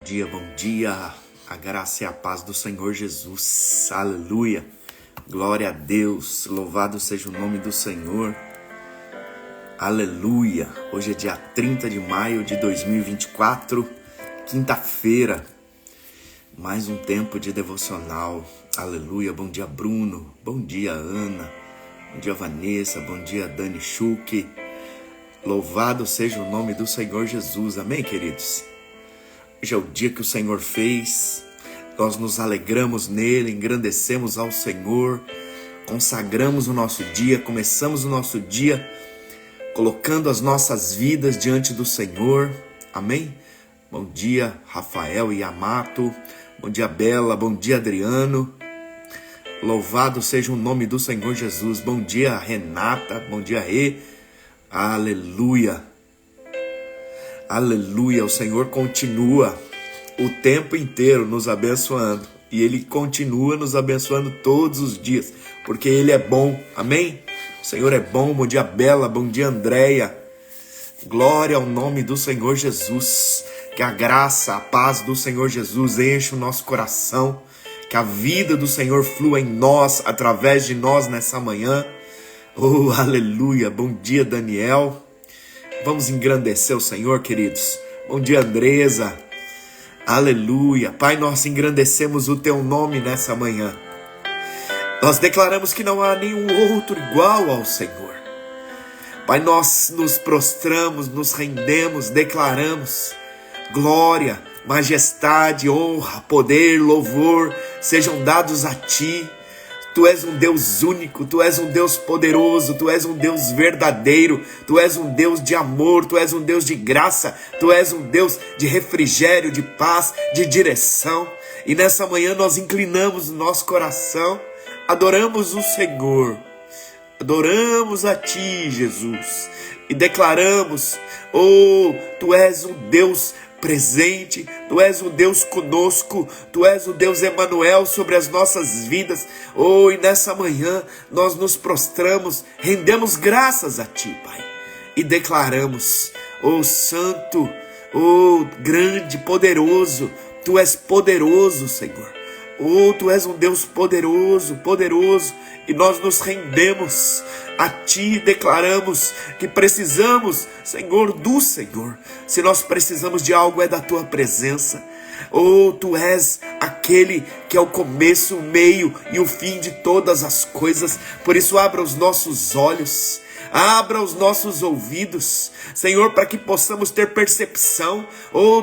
Bom dia, a graça e a paz do Senhor Jesus, aleluia, glória a Deus, louvado seja o nome do Senhor, aleluia. Hoje é dia 30 de maio de 2024, quinta-feira, mais um tempo de devocional, aleluia. Bom dia, Bruno, bom dia, Ana, bom dia, Vanessa, bom dia, Dani Schuch, louvado seja o nome do Senhor Jesus, amém, queridos? Hoje é o dia que o Senhor fez, nós nos alegramos nele, engrandecemos ao Senhor, consagramos o nosso dia, começamos o nosso dia colocando as nossas vidas diante do Senhor, amém? Bom dia, Rafael e Amato, bom dia, Bela, bom dia, Adriano, louvado seja o nome do Senhor Jesus, bom dia, Renata, bom dia, Rê, aleluia. Aleluia, o Senhor continua o tempo inteiro nos abençoando. E Ele continua nos abençoando todos os dias, porque Ele é bom, amém? O Senhor é bom, bom dia Bela, bom dia Andréia. Glória ao nome do Senhor Jesus. Que a graça, a paz do Senhor Jesus enche o nosso coração. Que a vida do Senhor flua em nós, através de nós nessa manhã. Oh, aleluia, bom dia Daniel. Vamos engrandecer o Senhor, queridos. Bom dia, Andresa. Aleluia. Pai, nós engrandecemos o Teu nome nessa manhã. Nós declaramos que não há nenhum outro igual ao Senhor. Pai, nós nos prostramos, nos rendemos, declaramos glória, majestade, honra, poder, louvor sejam dados a Ti. Tu és um Deus único, Tu és um Deus poderoso, Tu és um Deus verdadeiro, Tu és um Deus de amor, Tu és um Deus de graça, Tu és um Deus de refrigério, de paz, de direção. E nessa manhã nós inclinamos o nosso coração, adoramos o Senhor, adoramos a Ti, Jesus, e declaramos, oh, Tu és um Deus presente, Tu és o Deus conosco, Tu és o Deus Emanuel sobre as nossas vidas. Oh, e nessa manhã nós nos prostramos, rendemos graças a Ti, Pai, e declaramos, oh Santo, oh grande, poderoso, Tu és poderoso, Senhor. Oh, Tu és um Deus poderoso, poderoso, e nós nos rendemos a Ti, declaramos que precisamos, Senhor, do Senhor. Se nós precisamos de algo, é da Tua presença. Oh, Tu és aquele que é o começo, o meio e o fim de todas as coisas. Por isso, abra os nossos olhos, abra os nossos ouvidos, Senhor, para que possamos ter percepção,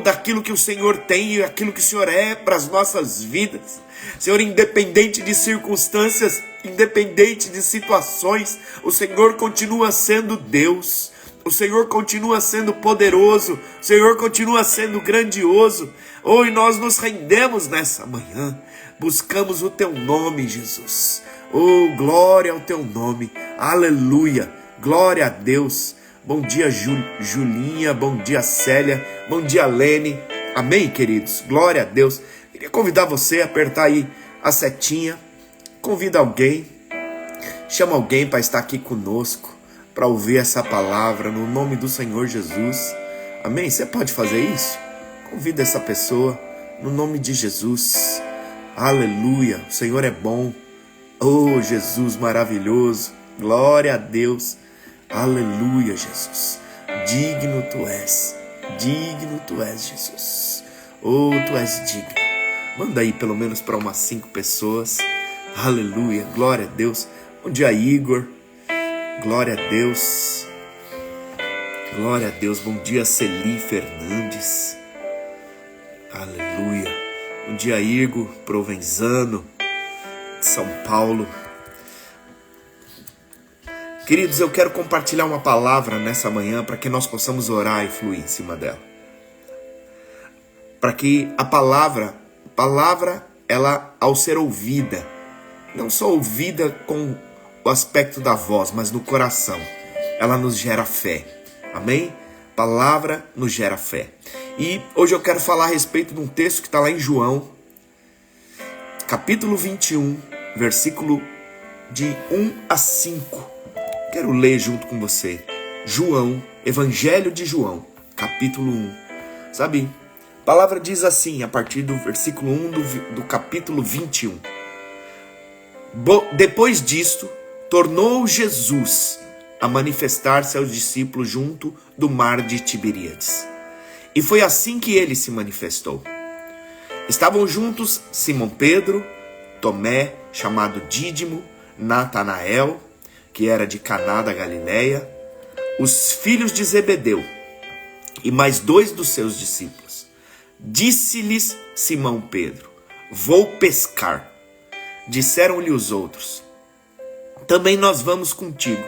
daquilo que o Senhor tem e aquilo que o Senhor é para as nossas vidas. Senhor, independente de circunstâncias, independente de situações, o Senhor continua sendo Deus. O Senhor continua sendo poderoso, o Senhor continua sendo grandioso. Oh, e nós nos rendemos nessa manhã, buscamos o Teu nome, Jesus. Oh, glória ao Teu nome, aleluia, glória a Deus. Bom dia, Julinha, bom dia, Célia, bom dia, Lene. Amém, queridos, glória a Deus. Queria convidar você a apertar aí a setinha, convida alguém, chama alguém para estar aqui conosco, para ouvir essa palavra no nome do Senhor Jesus. Amém? Você pode fazer isso? Convida essa pessoa no nome de Jesus. Aleluia, o Senhor é bom. Oh, Jesus maravilhoso, glória a Deus. Aleluia, Jesus. Digno Tu és, Jesus. Oh, Tu és digno. Manda aí pelo menos para umas 5 pessoas. Aleluia, glória a Deus. Bom dia, Igor. Glória a Deus. Glória a Deus. Bom dia, Celi Fernandes. Aleluia. Bom dia, Igor Provenzano, de São Paulo. Queridos, eu quero compartilhar uma palavra nessa manhã para que nós possamos orar e fluir em cima dela. Para que a palavra, ela ao ser ouvida, não só ouvida com o aspecto da voz, mas no coração, ela nos gera fé. Amém? Palavra nos gera fé. E hoje eu quero falar a respeito de um texto que está lá em João, capítulo 21, versículo de 1 a 5. Quero ler junto com você. João, Evangelho de João, capítulo 1. Sabe, palavra diz assim, a partir do versículo 1 do capítulo 21. Depois disto, tornou Jesus a manifestar-se aos discípulos junto do mar de Tiberíades. E foi assim que ele se manifestou. Estavam juntos Simão Pedro, Tomé, chamado Dídimo, Natanael, que era de Caná da Galileia, os filhos de Zebedeu e mais 2 dos seus discípulos. Disse-lhes Simão Pedro: vou pescar. Disseram-lhe os outros: também nós vamos contigo.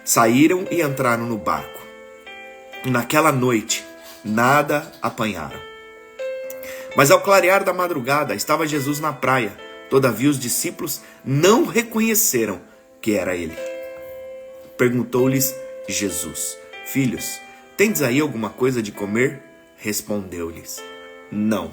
Saíram e entraram no barco. E naquela noite nada apanharam. Mas ao clarear da madrugada estava Jesus na praia. Todavia os discípulos não reconheceram que era ele. Perguntou-lhes Jesus: filhos, tendes aí alguma coisa de comer? Respondeu-lhes: não.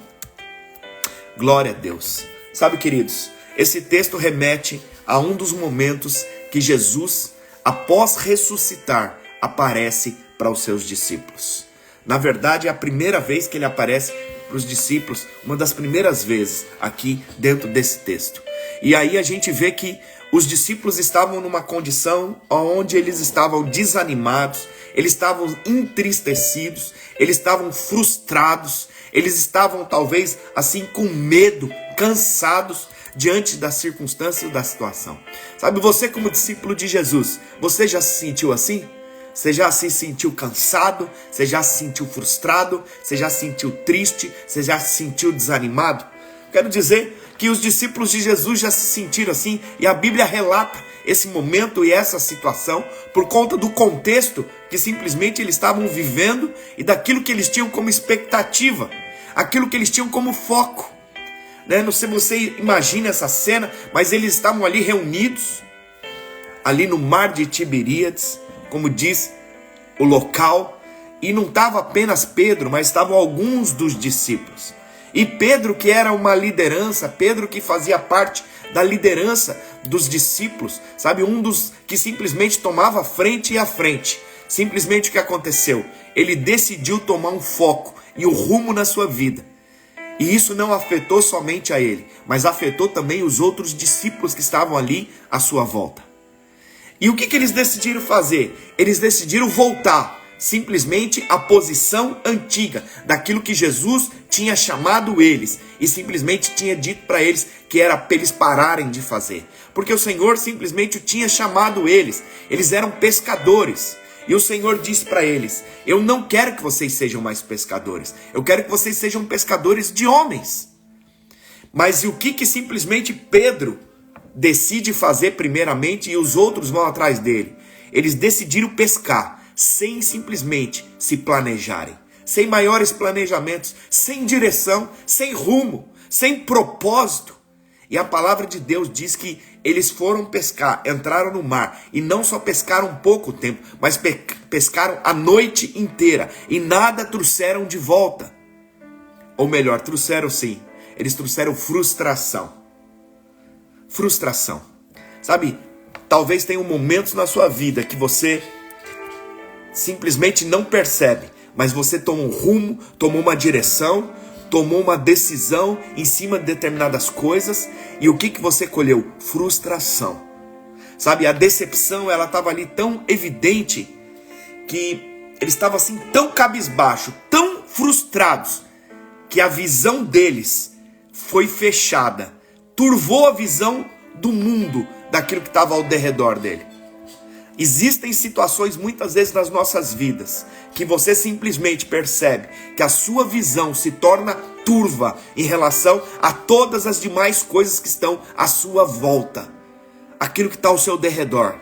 Glória a Deus. Sabe, queridos, esse texto remete a um dos momentos que Jesus, após ressuscitar, aparece para os seus discípulos. Na verdade, é a primeira vez que ele aparece para os discípulos, uma das primeiras vezes aqui dentro desse texto. E aí a gente vê que os discípulos estavam numa condição onde eles estavam desanimados, eles estavam entristecidos, eles estavam frustrados, eles estavam talvez assim com medo, cansados diante das circunstâncias da situação. Sabe, você como discípulo de Jesus, você já se sentiu assim? Você já se sentiu cansado? Você já se sentiu frustrado? Você já se sentiu triste? Você já se sentiu desanimado? Quero dizer que os discípulos de Jesus já se sentiram assim, e a Bíblia relata esse momento e essa situação por conta do contexto que simplesmente eles estavam vivendo e daquilo que eles tinham como expectativa, aquilo que eles tinham como foco. Não sei se você imagina essa cena, mas eles estavam ali reunidos, ali no mar de Tiberíades, como diz o local, e não estava apenas Pedro, mas estavam alguns dos discípulos. E Pedro, que era uma liderança, Pedro que fazia parte da liderança dos discípulos, sabe, um dos que simplesmente tomava frente e à frente. Simplesmente o que aconteceu? Ele decidiu tomar um foco e um rumo na sua vida. E isso não afetou somente a ele, mas afetou também os outros discípulos que estavam ali à sua volta. E o que eles decidiram fazer? Eles decidiram voltar simplesmente à posição antiga, daquilo que Jesus tinha chamado eles, e simplesmente tinha dito para eles que era para eles pararem de fazer. Porque o Senhor simplesmente tinha chamado eles eram pescadores. E o Senhor disse para eles: eu não quero que vocês sejam mais pescadores, eu quero que vocês sejam pescadores de homens. Mas e o que simplesmente Pedro decide fazer primeiramente e os outros vão atrás dele? Eles decidiram pescar sem simplesmente se planejarem, sem maiores planejamentos, sem direção, sem rumo, sem propósito. E a palavra de Deus diz que eles foram pescar, entraram no mar, e não só pescaram pouco tempo, mas pescaram a noite inteira, e nada trouxeram de volta. Ou melhor, trouxeram sim, eles trouxeram frustração. Frustração. Sabe, talvez tenham momentos na sua vida que você simplesmente não percebe, mas você tomou um rumo, tomou uma direção, tomou uma decisão em cima de determinadas coisas, e o que você colheu? Frustração. Sabe, a decepção, ela estava ali tão evidente, que eles estavam assim tão cabisbaixo, tão frustrados, que a visão deles foi fechada, turvou a visão do mundo, daquilo que estava ao derredor dele. Existem situações muitas vezes nas nossas vidas que você simplesmente percebe que a sua visão se torna turva em relação a todas as demais coisas que estão à sua volta, aquilo que está ao seu derredor.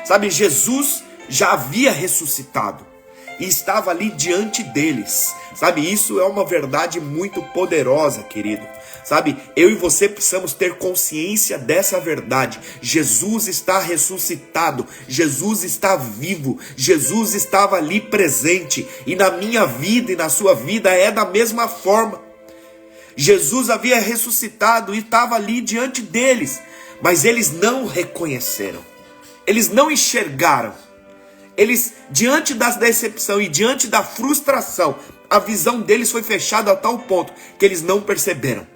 Sabe, Jesus já havia ressuscitado e estava ali diante deles. Sabe, isso é uma verdade muito poderosa, querido. Sabe, eu e você precisamos ter consciência dessa verdade. Jesus está ressuscitado, Jesus está vivo, Jesus estava ali presente, e na minha vida e na sua vida é da mesma forma. Jesus havia ressuscitado e estava ali diante deles, mas eles não reconheceram, eles não enxergaram. Eles, diante da decepção e diante da frustração, a visão deles foi fechada a tal ponto que eles não perceberam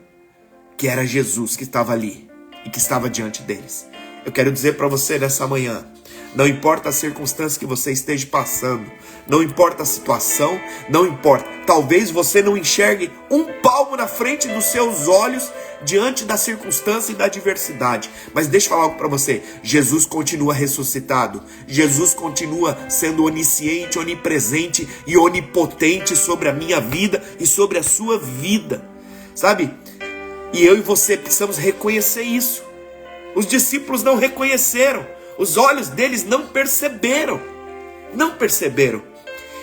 que era Jesus que estava ali e que estava diante deles. Eu quero dizer para você nessa manhã, não importa a circunstância que você esteja passando, não importa a situação, não importa. Talvez você não enxergue um palmo na frente dos seus olhos diante da circunstância e da adversidade. Mas deixa eu falar algo para você. Jesus continua ressuscitado. Jesus continua sendo onisciente, onipresente e onipotente sobre a minha vida e sobre a sua vida. Sabe? E eu e você precisamos reconhecer isso. Os discípulos não reconheceram. Os olhos deles não perceberam. Não perceberam.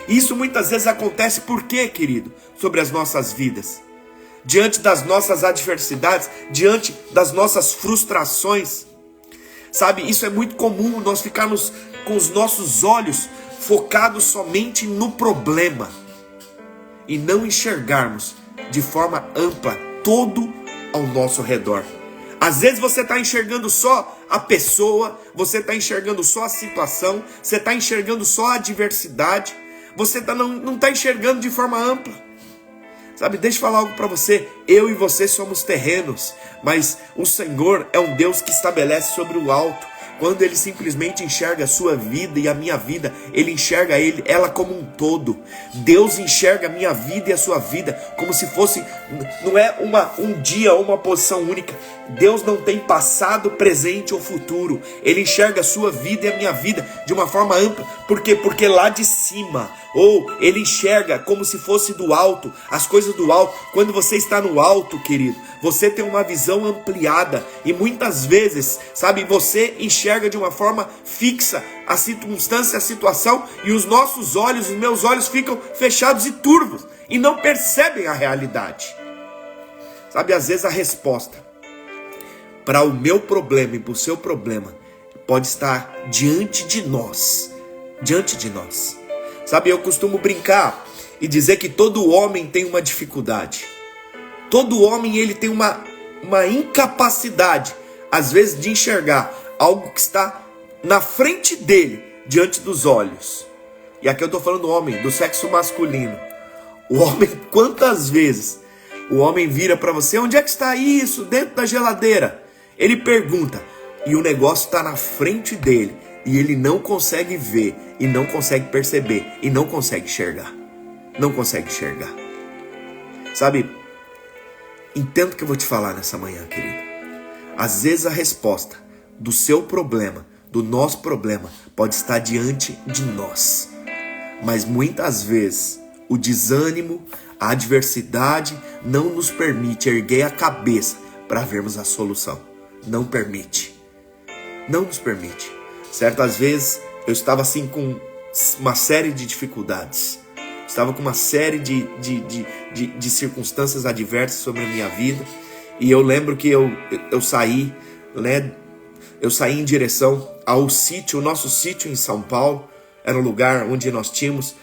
E isso muitas vezes acontece por quê, querido? Sobre as nossas vidas. Diante das nossas adversidades, diante das nossas frustrações. Sabe, isso é muito comum, nós ficarmos com os nossos olhos focados somente no problema. E não enxergarmos de forma ampla todo ao nosso redor. Às vezes você está enxergando só a pessoa, você está enxergando só a situação, você está enxergando só a adversidade, você não está enxergando de forma ampla. Sabe, deixa eu falar algo para você, eu e você somos terrenos, mas o Senhor é um Deus que estabelece sobre o alto. Quando Ele simplesmente enxerga a sua vida e a minha vida, Ele enxerga ela como um todo. Deus enxerga a minha vida e a sua vida como se fosse, não é um dia ou uma posição única. Deus não tem passado, presente ou futuro. Ele enxerga a sua vida e a minha vida de uma forma ampla. Por quê? Porque lá de cima, ou Ele enxerga como se fosse do alto, as coisas do alto. Quando você está no alto, querido, você tem uma visão ampliada e muitas vezes, sabe, você enxerga de uma forma fixa a circunstância, a situação, e os nossos olhos, os meus olhos ficam fechados e turvos e não percebem a realidade. Sabe, às vezes a resposta para o meu problema e para o seu problema pode estar diante de nós. Diante de nós. Sabe, eu costumo brincar e dizer que todo homem tem uma dificuldade. Todo homem ele tem uma incapacidade, às vezes, de enxergar algo que está na frente dele, diante dos olhos. E aqui eu estou falando do homem, do sexo masculino. O homem, quantas vezes o homem vira para você, onde é que está isso? Dentro da geladeira. Ele pergunta, e o negócio está na frente dele, e ele não consegue ver, e não consegue perceber, e não consegue enxergar. Não consegue enxergar. Sabe, entendo o que eu vou te falar nessa manhã, querido. Às vezes a resposta do seu problema, do nosso problema, pode estar diante de nós. Mas muitas vezes o desânimo, a adversidade não nos permite erguer a cabeça para vermos a solução. Não permite. Não nos permite. Certas vezes eu estava assim com uma série de dificuldades. Estava com uma série de circunstâncias adversas sobre a minha vida. E eu lembro que eu saí, né? Eu saí em direção ao sítio, o nosso sítio em São Paulo. Era um lugar onde nós tínhamos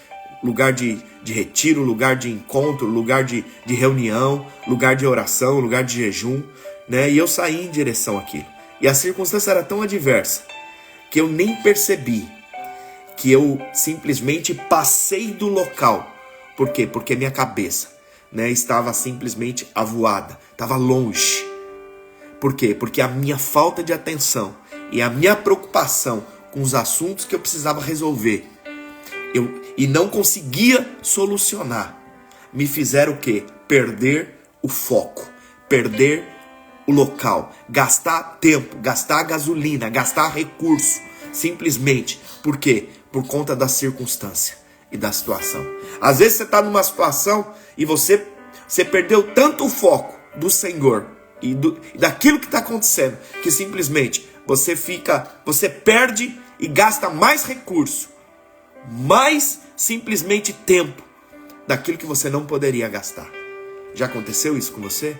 lugar de retiro, lugar de encontro, lugar de reunião, lugar de oração, lugar de jejum, né? E eu saí em direção àquilo. E a circunstância era tão adversa que eu nem percebi que eu simplesmente passei do local. Por quê? Porque minha cabeça, né, estava simplesmente avoada, estava longe. Por quê? Porque a minha falta de atenção e a minha preocupação com os assuntos que eu precisava resolver e não conseguia solucionar, me fizeram o quê? Perder o foco, perder o local, gastar tempo, gastar gasolina, gastar recurso, simplesmente. Por quê? Por conta da circunstância e da situação. Às vezes você está numa situação e você perdeu tanto o foco do Senhor e daquilo que está acontecendo, que simplesmente você perde e gasta mais recurso, mais simplesmente tempo daquilo que você não poderia gastar. Já aconteceu isso com você?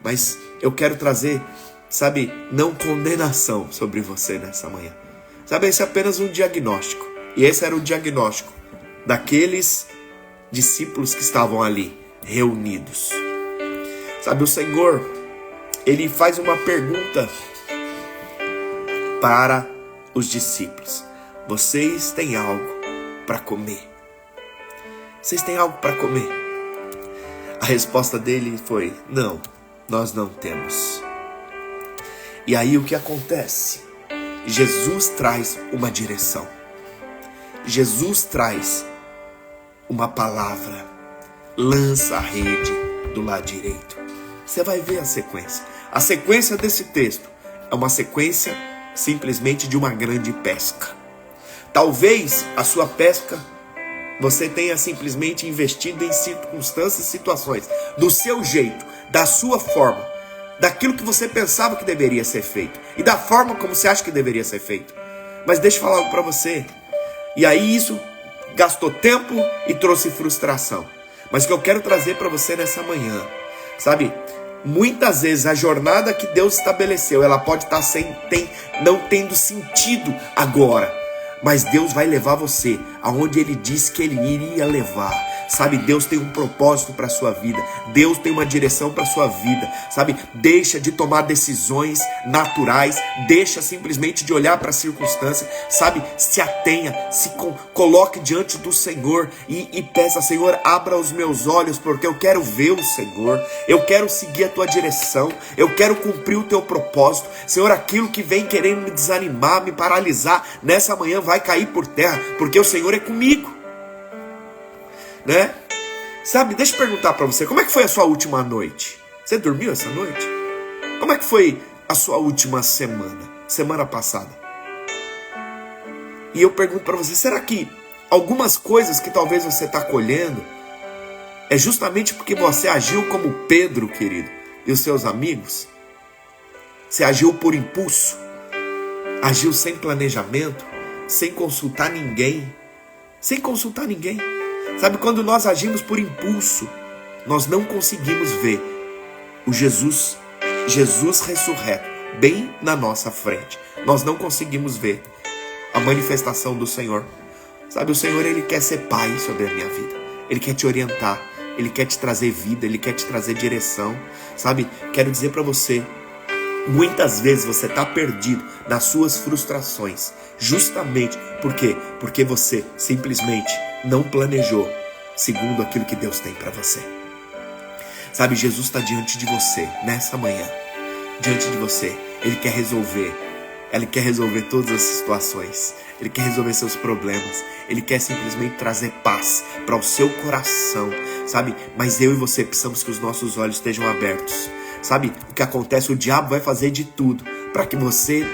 Mas eu quero trazer, sabe, não condenação sobre você nessa manhã. Sabe, esse é apenas um diagnóstico. E esse era o diagnóstico daqueles discípulos que estavam ali, reunidos. Sabe, o Senhor, Ele faz uma pergunta para os discípulos. Vocês têm algo para comer? vocês têm algo para comer? A resposta dele foi: não, nós não temos. E aí o que acontece? Jesus traz uma direção. Jesus traz uma palavra. Lança a rede do lado direito. Você vai ver a sequência. A sequência desse texto é uma sequência simplesmente de uma grande pesca. Talvez a sua pesca você tenha simplesmente investido em circunstâncias e situações do seu jeito, da sua forma, daquilo que você pensava que deveria ser feito e da forma como você acha que deveria ser feito. Mas deixa eu falar algo para você. E aí isso gastou tempo e trouxe frustração. Mas o que eu quero trazer para você nessa manhã, sabe? Muitas vezes a jornada que Deus estabeleceu, ela pode estar não tendo sentido agora. Mas Deus vai levar você aonde Ele disse que Ele iria levar. Sabe, Deus tem um propósito para a sua vida. Deus tem uma direção para a sua vida. Sabe, deixa de tomar decisões naturais. Deixa simplesmente de olhar para a circunstância. Sabe, se atenha, coloque diante do Senhor e peça: Senhor, abra os meus olhos, porque eu quero ver o Senhor. Eu quero seguir a tua direção. Eu quero cumprir o teu propósito. Senhor, aquilo que vem querendo me desanimar, me paralisar, nessa manhã vai cair por terra, porque o Senhor é comigo. Né? Sabe, deixa eu perguntar para você, como é que foi a sua última noite? Você dormiu essa noite? Como é que foi a sua última semana passada? E eu pergunto para você, será que algumas coisas que talvez você está colhendo é justamente porque você agiu como Pedro, querido, e os seus amigos? Você agiu por impulso, agiu sem planejamento, sem consultar ninguém. Sabe, quando nós agimos por impulso, nós não conseguimos ver o Jesus ressurreto bem na nossa frente. Nós não conseguimos ver a manifestação do Senhor. Sabe, o Senhor, Ele quer ser Pai sobre a minha vida. Ele quer te orientar, Ele quer te trazer vida, Ele quer te trazer direção. Sabe, quero dizer para você, muitas vezes você está perdido nas suas frustrações. Justamente por quê? Porque você simplesmente não planejou segundo aquilo que Deus tem para você. Sabe, Jesus está diante de você nessa manhã. Diante de você. Ele quer resolver todas as situações. Ele quer resolver seus problemas. Ele quer simplesmente trazer paz para o seu coração. Sabe, mas eu e você precisamos que os nossos olhos estejam abertos. Sabe, o que acontece? O diabo vai fazer de tudo para que você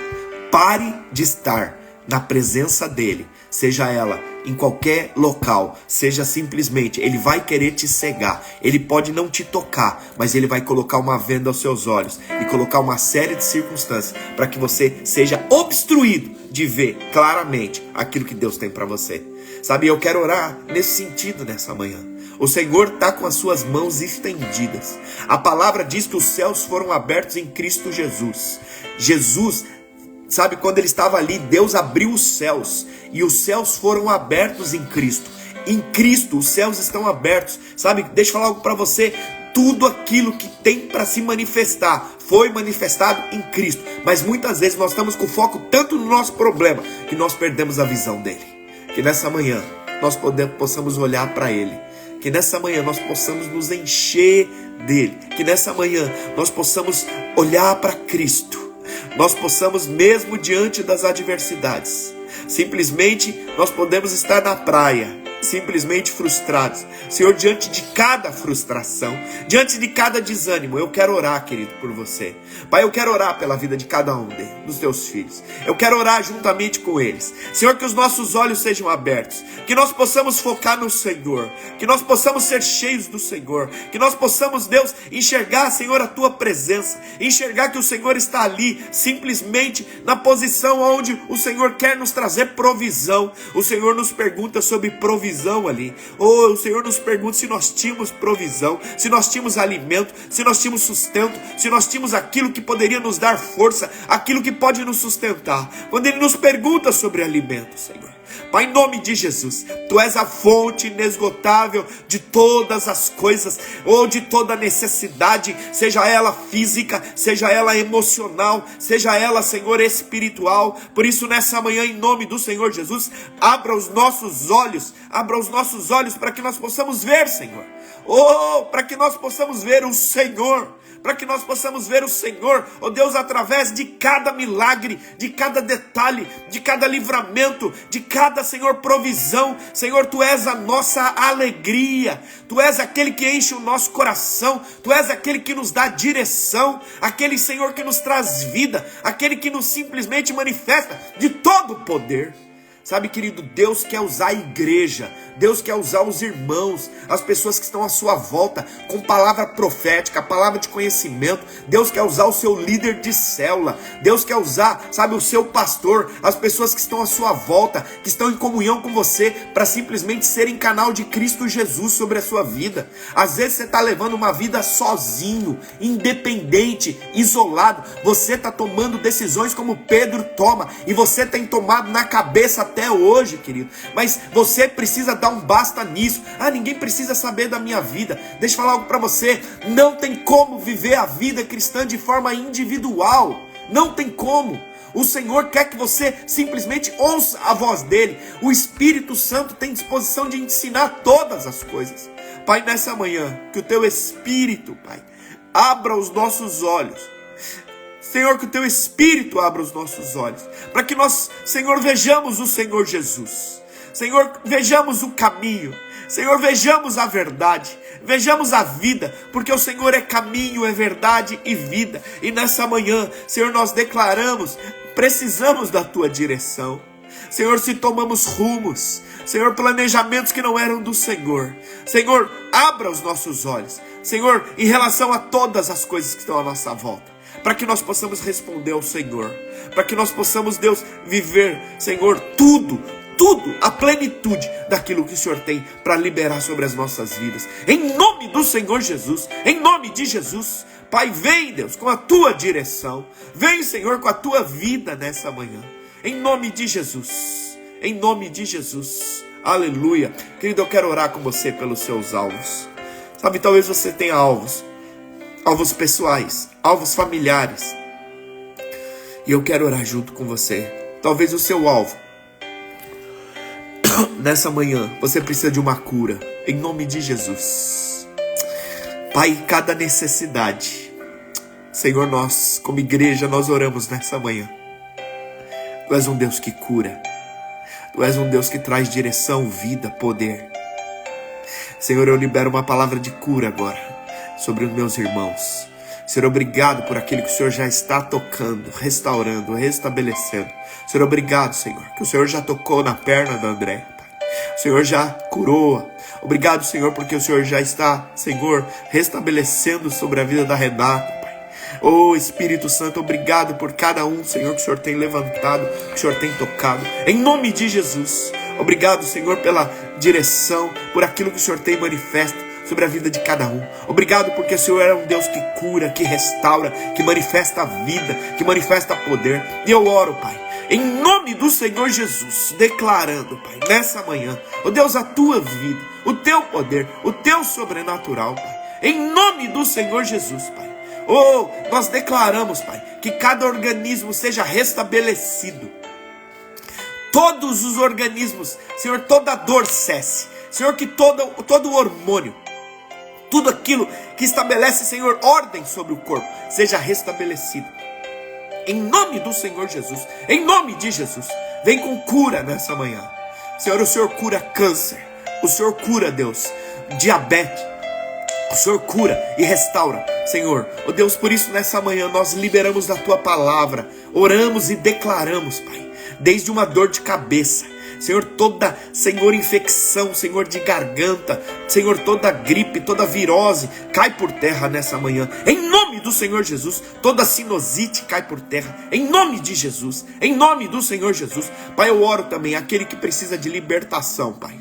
pare de estar na presença dele, seja ela em qualquer local, seja simplesmente, ele vai querer te cegar. Ele pode não te tocar, mas ele vai colocar uma venda aos seus olhos e colocar uma série de circunstâncias para que você seja obstruído de ver claramente aquilo que Deus tem para você. Sabe, eu quero orar nesse sentido nessa manhã. O Senhor está com as suas mãos estendidas. A palavra diz que os céus foram abertos em Cristo Jesus. Sabe, quando ele estava ali, Deus abriu os céus e os céus foram abertos em Cristo. Em Cristo os céus estão abertos. Sabe, deixa eu falar algo para você. Tudo aquilo que tem para se manifestar foi manifestado em Cristo. Mas muitas vezes nós estamos com foco tanto no nosso problema que nós perdemos a visão dele. Que nessa manhã nós possamos olhar para ele. Que nessa manhã nós possamos nos encher dele. Que nessa manhã nós possamos olhar para Cristo. Nós possamos, mesmo diante das adversidades, simplesmente nós podemos estar na praia, simplesmente frustrados. Senhor, diante de cada frustração, diante de cada desânimo, eu quero orar, querido, por você. Pai, eu quero orar pela vida de cada um dos teus filhos. Eu quero orar juntamente com eles. Senhor, que os nossos olhos sejam abertos, que nós possamos focar no Senhor, que nós possamos ser cheios do Senhor, que nós possamos, Deus, enxergar, Senhor, a tua presença, enxergar que o Senhor está ali, simplesmente na posição onde o Senhor quer nos trazer provisão. O Senhor nos pergunta sobre provisão ali. O Senhor nos pergunta se nós tínhamos provisão, se nós tínhamos alimento, se nós tínhamos sustento, se nós tínhamos aquilo que poderia nos dar força, aquilo que pode nos sustentar. Quando Ele nos pergunta sobre alimento, Senhor, Pai, em nome de Jesus, Tu és a fonte inesgotável de todas as coisas, ou de toda necessidade, seja ela física, seja ela emocional, seja ela, Senhor, espiritual. Por isso, nessa manhã, em nome do Senhor Jesus, abra os nossos olhos para que nós possamos ver, Senhor. Oh, para que nós possamos ver o Senhor, para que nós possamos ver o Senhor, ó Deus, através de cada milagre, de cada detalhe, de cada livramento, de cada, Senhor, provisão. Senhor, Tu és a nossa alegria, Tu és aquele que enche o nosso coração, Tu és aquele que nos dá direção, aquele, Senhor, que nos traz vida, aquele que nos simplesmente manifesta de todo o poder. Sabe, querido, Deus quer usar a igreja, Deus quer usar os irmãos, as pessoas que estão à sua volta, com palavra profética, palavra de conhecimento. Deus quer usar o seu líder de célula, Deus quer usar, sabe, o seu pastor, as pessoas que estão à sua volta, que estão em comunhão com você, para simplesmente serem canal de Cristo Jesus sobre a sua vida. Às vezes você está levando uma vida sozinho, independente, isolado. Você está tomando decisões como Pedro toma, e você tem tomado na cabeça até hoje, querido, mas você precisa dar um basta nisso. Ninguém precisa saber da minha vida. Deixa eu falar algo para você: não tem como viver a vida cristã de forma individual, não tem como. O Senhor quer que você simplesmente ouça a voz dele. O Espírito Santo tem disposição de ensinar todas as coisas. Pai, nessa manhã, que o Teu Espírito, Pai, abra os nossos olhos. Senhor, que o Teu Espírito abra os nossos olhos, para que nós, Senhor, vejamos o Senhor Jesus. Senhor, vejamos o caminho. Senhor, vejamos a verdade, vejamos a vida, porque o Senhor é caminho, é verdade e vida. E nessa manhã, Senhor, nós declaramos, precisamos da Tua direção. Senhor, se tomamos rumos, Senhor, planejamentos que não eram do Senhor, Senhor, abra os nossos olhos, Senhor, em relação a todas as coisas que estão à nossa volta, para que nós possamos responder ao Senhor, para que nós possamos, Deus, viver, Senhor, tudo, a plenitude daquilo que o Senhor tem para liberar sobre as nossas vidas. Em nome do Senhor Jesus, em nome de Jesus, Pai, vem, Deus, com a Tua direção, vem, Senhor, com a Tua vida nessa manhã, em nome de Jesus, em nome de Jesus, aleluia. Querido, eu quero orar com você pelos seus alvos. Sabe, talvez você tenha alvos pessoais, alvos familiares, e eu quero orar junto com você. Talvez o seu alvo, nessa manhã, você precisa de uma cura, em nome de Jesus. Pai, cada necessidade, Senhor, nós, como igreja, nós oramos nessa manhã. Tu és um Deus que cura, Tu és um Deus que traz direção, vida, poder. Senhor, eu libero uma palavra de cura agora sobre os meus irmãos. Senhor, obrigado por aquilo que o Senhor já está tocando, restaurando, restabelecendo. Senhor, obrigado, Senhor, que o Senhor já tocou na perna da André, Pai. O Senhor já curou. Obrigado, Senhor, porque o Senhor já está, Senhor, restabelecendo sobre a vida da Renata, Pai. Oh, Espírito Santo, obrigado por cada um, Senhor, que o Senhor tem levantado, que o Senhor tem tocado. Em nome de Jesus. Obrigado, Senhor, pela direção, por aquilo que o Senhor tem manifesto sobre a vida de cada um. Obrigado porque o Senhor é um Deus que cura, que restaura, que manifesta a vida, que manifesta poder. E eu oro, Pai, em nome do Senhor Jesus, declarando, Pai, nessa manhã, ó Deus, a Tua vida, o Teu poder, o Teu sobrenatural, Pai, em nome do Senhor Jesus, Pai. Oh, nós declaramos, Pai, que cada organismo seja restabelecido. Todos os organismos, Senhor, toda dor cesse. Senhor, que todo o hormônio, tudo aquilo que estabelece, Senhor, ordem sobre o corpo, seja restabelecido. Em nome do Senhor Jesus, em nome de Jesus, vem com cura nessa manhã. Senhor, o Senhor cura câncer, o Senhor cura, Deus, diabetes, o Senhor cura e restaura, Senhor. Oh Deus, por isso nessa manhã nós liberamos da Tua palavra, oramos e declaramos, Pai, desde uma dor de cabeça, Senhor, toda, Senhor, infecção, Senhor, de garganta, Senhor, toda gripe, toda virose, cai por terra nessa manhã, em nome do Senhor Jesus. Toda sinusite cai por terra, em nome de Jesus, em nome do Senhor Jesus. Pai, eu oro também, aquele que precisa de libertação, Pai.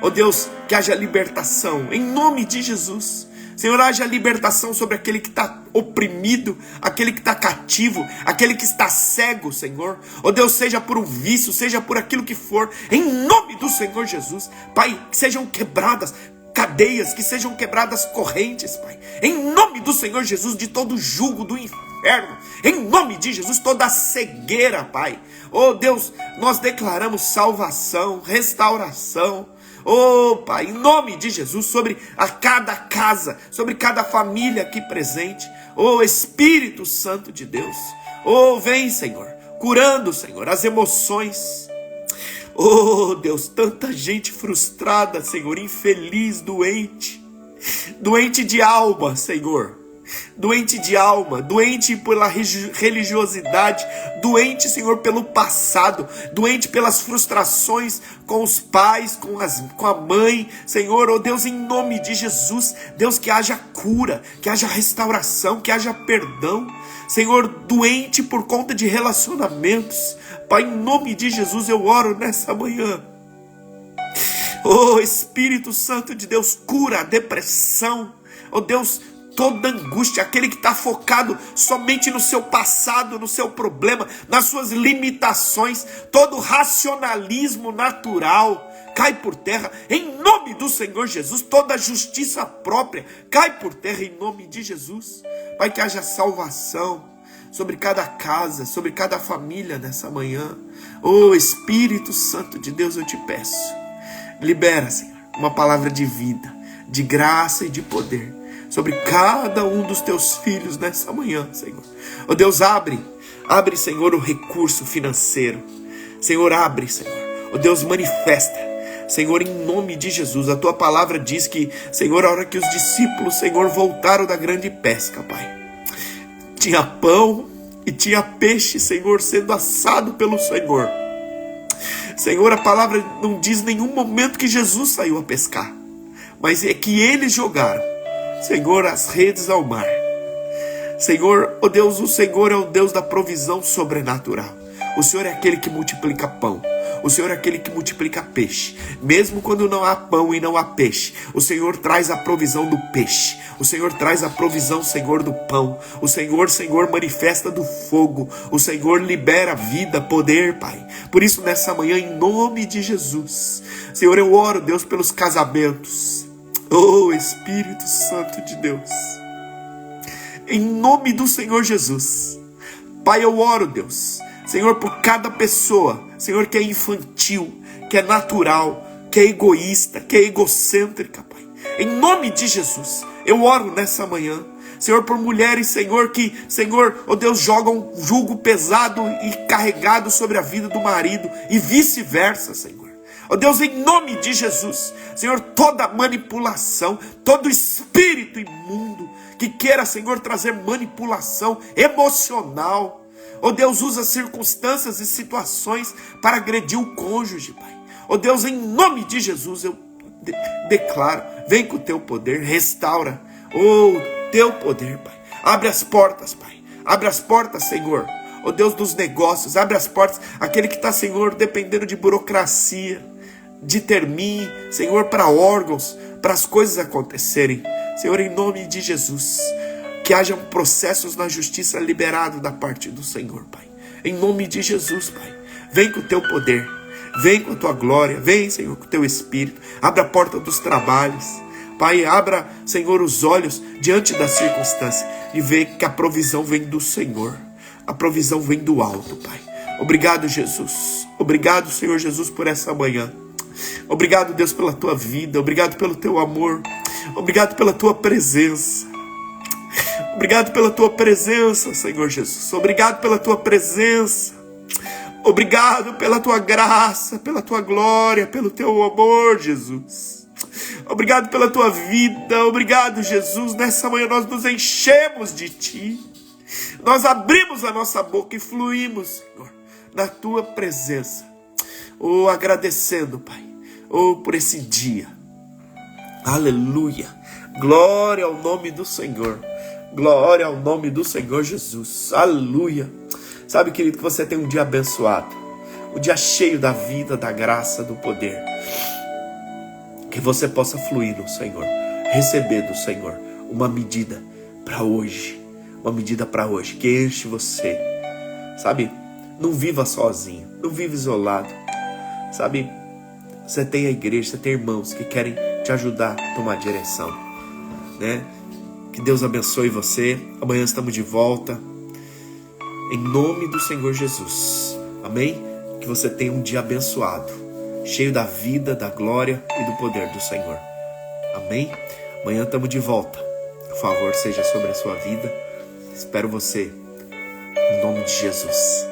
Oh Deus, que haja libertação, em nome de Jesus. Senhor, haja libertação sobre aquele que está oprimido, aquele que está cativo, aquele que está cego, Senhor. Oh Deus, seja por um vício, seja por aquilo que for, em nome do Senhor Jesus. Pai, que sejam quebradas cadeias, que sejam quebradas correntes, Pai, em nome do Senhor Jesus, de todo jugo do inferno, em nome de Jesus, toda a cegueira, Pai. Oh Deus, nós declaramos salvação, restauração, oh Pai, em nome de Jesus, sobre a cada casa, sobre cada família aqui presente. Oh Espírito Santo de Deus, oh vem, Senhor, curando, Senhor, as emoções. Oh Deus, tanta gente frustrada, Senhor, infeliz, doente de alma, Senhor, doente de alma, doente pela religiosidade, doente, Senhor, pelo passado, doente pelas frustrações com os pais, com a mãe, Senhor. Oh Deus, em nome de Jesus, Deus, que haja cura, que haja restauração, que haja perdão, Senhor, doente por conta de relacionamentos, Pai, em nome de Jesus eu oro nessa manhã. Oh Espírito Santo de Deus, cura a depressão, oh Deus, toda angústia, aquele que está focado somente no seu passado, no seu problema, nas suas limitações, todo racionalismo natural cai por terra, em nome do Senhor Jesus. Toda justiça própria cai por terra, em nome de Jesus. Pai, que haja salvação sobre cada casa, sobre cada família nessa manhã. Oh Espírito Santo de Deus, eu te peço, libera, Senhor, uma palavra de vida, de graça e de poder sobre cada um dos teus filhos nessa manhã, Senhor. Oh Deus, abre, Senhor, o recurso financeiro. Senhor, abre, Senhor. Oh Deus, manifesta, Senhor, em nome de Jesus. A tua palavra diz que, Senhor, a hora que os discípulos, Senhor, voltaram da grande pesca, Pai, tinha pão e tinha peixe, Senhor, sendo assado pelo Senhor. Senhor, a palavra não diz em nenhum momento que Jesus saiu a pescar, mas é que eles jogaram, Senhor, as redes ao mar. Senhor, oh Deus, o Senhor é o Deus da provisão sobrenatural. O Senhor é aquele que multiplica pão. O Senhor é aquele que multiplica peixe. Mesmo quando não há pão e não há peixe, o Senhor traz a provisão do peixe. O Senhor traz a provisão, Senhor, do pão. O Senhor, manifesta do fogo. O Senhor libera vida, poder, Pai. Por isso, nessa manhã, em nome de Jesus, Senhor, eu oro, Deus, pelos casamentos. Oh, Espírito Santo de Deus, em nome do Senhor Jesus, Pai, eu oro, Deus, Senhor, por cada pessoa, Senhor, que é infantil, que é natural, que é egoísta, que é egocêntrica, Pai. Em nome de Jesus, eu oro nessa manhã, Senhor, por mulheres, Senhor, que, Senhor, oh Deus, jogam jugo pesado e carregado sobre a vida do marido e vice-versa, Senhor. Oh Deus, em nome de Jesus, Senhor, toda manipulação, todo espírito imundo que queira, Senhor, trazer manipulação emocional, oh Deus, usa circunstâncias e situações para agredir o cônjuge, Pai. Oh Deus, em nome de Jesus, eu declaro, vem com o teu poder, restaura, oh, teu poder, Pai. Abre as portas, Pai. Abre as portas, Senhor, oh Deus, dos negócios. Abre as portas, aquele que está, Senhor, dependendo de burocracia, de termine, Senhor, para órgãos, para as coisas acontecerem. Senhor, em nome de Jesus, que hajam processos na justiça liberados da parte do Senhor, Pai. Em nome de Jesus, Pai, vem com o teu poder, vem com a tua glória, vem, Senhor, com o teu Espírito. Abra a porta dos trabalhos, Pai, abra, Senhor, os olhos diante da circunstância e vê que a provisão vem do Senhor, a provisão vem do alto, Pai. Obrigado, Jesus. Obrigado, Senhor Jesus, por essa manhã. Obrigado, Deus, pela tua vida. Obrigado pelo teu amor. Obrigado pela tua presença. Obrigado pela tua presença, Senhor Jesus. Obrigado pela tua presença. Obrigado pela tua graça, pela tua glória, pelo teu amor, Jesus. Obrigado pela tua vida. Obrigado, Jesus. Nessa manhã nós nos enchemos de ti. Nós abrimos a nossa boca e fluímos, Senhor, na tua presença. Oh, agradecendo, Pai, oh, por esse dia. Aleluia. Glória ao nome do Senhor. Glória ao nome do Senhor Jesus. Aleluia. Sabe, querido, que você tem um dia abençoado. Um dia cheio da vida, da graça, do poder. Que você possa fluir no Senhor. Receber do Senhor uma medida para hoje. Uma medida para hoje que enche você. Sabe? Não viva sozinho. Não viva isolado. Sabe? Você tem a igreja, você tem irmãos que querem te ajudar a tomar direção, né? Que Deus abençoe você. Amanhã estamos de volta. Em nome do Senhor Jesus. Amém? Que você tenha um dia abençoado, cheio da vida, da glória e do poder do Senhor. Amém? Amanhã estamos de volta. O favor seja sobre a sua vida. Espero você. Em nome de Jesus.